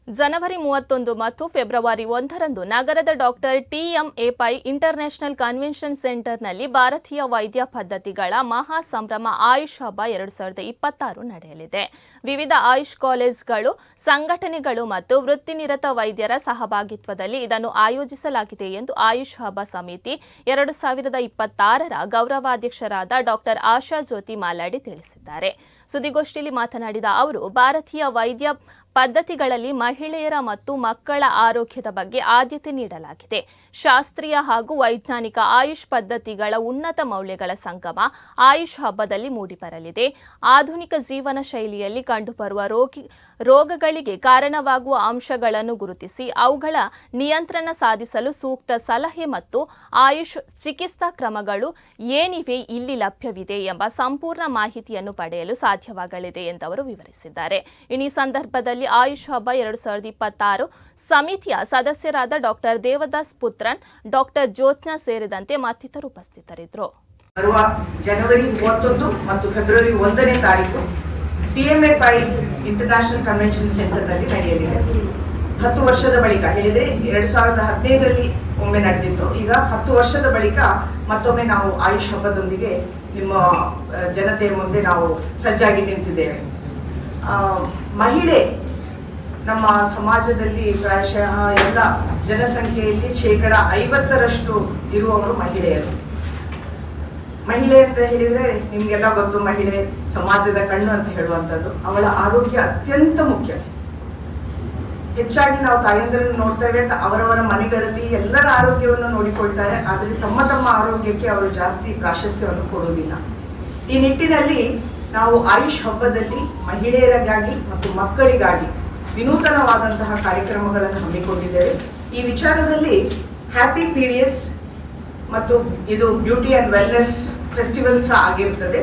ಜನವರಿ 31 ಮತ್ತು ಫೆಬ್ರವರಿ 1ರಂದು ನಗರದ doctor TMA. Pi international convention ಸೆಂಟರ್ನಲ್ಲಿ ಭಾರತೀಯ ವೈದ್ಯ ಪದ್ಧತಿಗಳ ಮಹಾ ಸಂಭ್ರಮ ಆಯುಷ್ ಹಬ್ಬ 2026 ನಡೆಯಲಿದೆ. ವಿವಿಧ ಆಯುಷ್ ಕಾಲೇಜುಗಳು, ಸಂಘಟನೆಗಳು ಮತ್ತು ವೃತ್ತಿನಿರತ ವೈದ್ಯರ ಸಹಭಾಗಿತ್ವದಲ್ಲಿ ಇದನ್ನು ಆಯೋಜಿಸಲಾಗಿದೆ ಎಂದು ಆಯುಷ್ ಹಬ್ಬ ಸಮಿತಿ 2026ರ ಗೌರವಾಧ್ಯಕ್ಷರಾದ ಡಾಕ್ಟರ್ ಆಶಾ ಜ್ಯೋತಿ ಮಾಲಾಡಿ ತಿಳಿಸಿದ್ದಾರೆ. ಸುದ್ದಿಗೋಷ್ಠಿಯಲ್ಲಿ ಮಾತನಾಡಿದ ಅವರು, ಭಾರತೀಯ ವೈದ್ಯ ಪದ್ಧತಿಗಳಲ್ಲಿ ಮಹಿಳೆಯರ ಮತ್ತು ಮಕ್ಕಳ ಆರೋಗ್ಯದ ಬಗ್ಗೆ ಆದ್ಯತೆ ನೀಡಲಾಗಿದೆ. ಶಾಸ್ತ್ರೀಯ ಹಾಗೂ ವೈಜ್ಞಾನಿಕ ಆಯುಷ್ ಪದ್ಧತಿಗಳ ಉನ್ನತ ಮೌಲ್ಯಗಳ ಸಂಗಮ ಆಯುಷ್ ಹಬ್ಬದಲ್ಲಿ ಮೂಡಿಬರಲಿದೆ. ಆಧುನಿಕ ಜೀವನ ಶೈಲಿಯಲ್ಲಿ ಕಂಡುಬರುವ ರೋಗಗಳಿಗೆ ಕಾರಣವಾಗುವ ಅಂಶಗಳನ್ನು ಗುರುತಿಸಿ ಅವುಗಳ ನಿಯಂತ್ರಣ ಸಾಧಿಸಲು ಸೂಕ್ತ ಸಲಹೆ ಮತ್ತು ಆಯುಷ್ ಚಿಕಿತ್ಸಾ ಕ್ರಮಗಳು ಏನಿವೆ ಇಲ್ಲಿ ಲಭ್ಯವಿದೆ ಎಂಬ ಸಂಪೂರ್ಣ ಮಾಹಿತಿಯನ್ನು ಪಡೆಯಲು ಸಾಧ್ಯವಾಗಲಿದೆ ಎಂದವರು ವಿವರಿಸಿದ್ದಾರೆ. ಈ ಸಂದರ್ಭದಲ್ಲಿ ಆಯುಷ್ ಹಬ್ಬ 2026 ಸಮಿತಿಯ ಸದಸ್ಯರಾದ ಡಾಕ್ಟರ್ ದೇವದಾಸ್ ಪುತ್ರನ್, ಡಾಕ್ಟರ್ ಜ್ಯೋತ್ನಾ ಸೇರಿದಂತೆ ಮತ್ತಿತರರು ಉಪಸ್ಥಿತರಿದ್ದರು. ಬರುವ ಜನವರಿ 31 ಮತ್ತು ಫೆಬ್ರವರಿ 1ನೇ ತಾರೀಕು ಟಿ.ಎಂ.ಎ. ಪೈ ಇಂಟರ್ನ್ಯಾಷನಲ್ ಕನ್ವೆನ್ಷನ್ ಸೆಂಟರ್ನಲ್ಲಿ ನಡೆಯಲಿದೆ. 10 ವರ್ಷದ ಬಳಿಕ ಹೇಳಿದ್ರೆ 2015ರಲ್ಲಿ ಒಮ್ಮೆ ನಡೆದಿತ್ತು. ಈಗ 10 ವರ್ಷದ ಬಳಿಕ ಮತ್ತೊಮ್ಮೆ ನಾವು ಆಯುಷ್ ಹಬ್ಬದೊಂದಿಗೆ ನಿಮ್ಮ ಜನತೆಯ ಮುಂದೆ ನಾವು ಸಜ್ಜಾಗಿ ನಿಂತಿದ್ದೇವೆ. ಮಹಿಳೆ ನಮ್ಮ ಸಮಾಜದಲ್ಲಿ ಪ್ರಾಯಶಃ ಎಲ್ಲ ಜನಸಂಖ್ಯೆಯಲ್ಲಿ 50% ಇರುವವರು ಮಹಿಳೆಯರು. ಮಹಿಳೆ ಅಂತ ಹೇಳಿದ್ರೆ ನಿಮ್ಗೆಲ್ಲ ಗೊತ್ತು, ಮಹಿಳೆ ಸಮಾಜದ ಕಣ್ಣು ಅಂತ ಹೇಳುವಂಥದ್ದು. ಅವಳ ಆರೋಗ್ಯ ಅತ್ಯಂತ ಮುಖ್ಯ. ಹೆಚ್ಚಾಗಿ ನಾವು ತಾಯಂದಿರನ್ನು ನೋಡ್ತೇವೆ, ಅವರವರ ಮನೆಗಳಲ್ಲಿ ಎಲ್ಲರ ಆರೋಗ್ಯವನ್ನು ನೋಡಿಕೊಳ್ತಾರೆ, ಆದರೆ ತಮ್ಮ ತಮ್ಮ ಆರೋಗ್ಯಕ್ಕೆ ಅವರು ಜಾಸ್ತಿ ಪ್ರಾಶಸ್ತ್ಯವನ್ನು ಕೊಡುವುದಿಲ್ಲ. ಈ ನಿಟ್ಟಿನಲ್ಲಿ ನಾವು ಆಯುಷ್ ಹಬ್ಬದಲ್ಲಿ ಮಹಿಳೆಯರಿಗಾಗಿ ಮತ್ತು ಮಕ್ಕಳಿಗಾಗಿ ವಿನೂತನವಾದಂತಹ ಕಾರ್ಯಕ್ರಮಗಳನ್ನು ಹಮ್ಮಿಕೊಂಡಿದ್ದೇವೆ. ಈ ವಿಚಾರದಲ್ಲಿ ಹ್ಯಾಪಿ ಪೀರಿಯಡ್ಸ್ ಮತ್ತು ಇದು ಬ್ಯೂಟಿ ಆ್ಯಂಡ್ ವೆಲ್ನೆಸ್ ಫೆಸ್ಟಿವಲ್ಸ್ ಆಗಿರುತ್ತದೆ.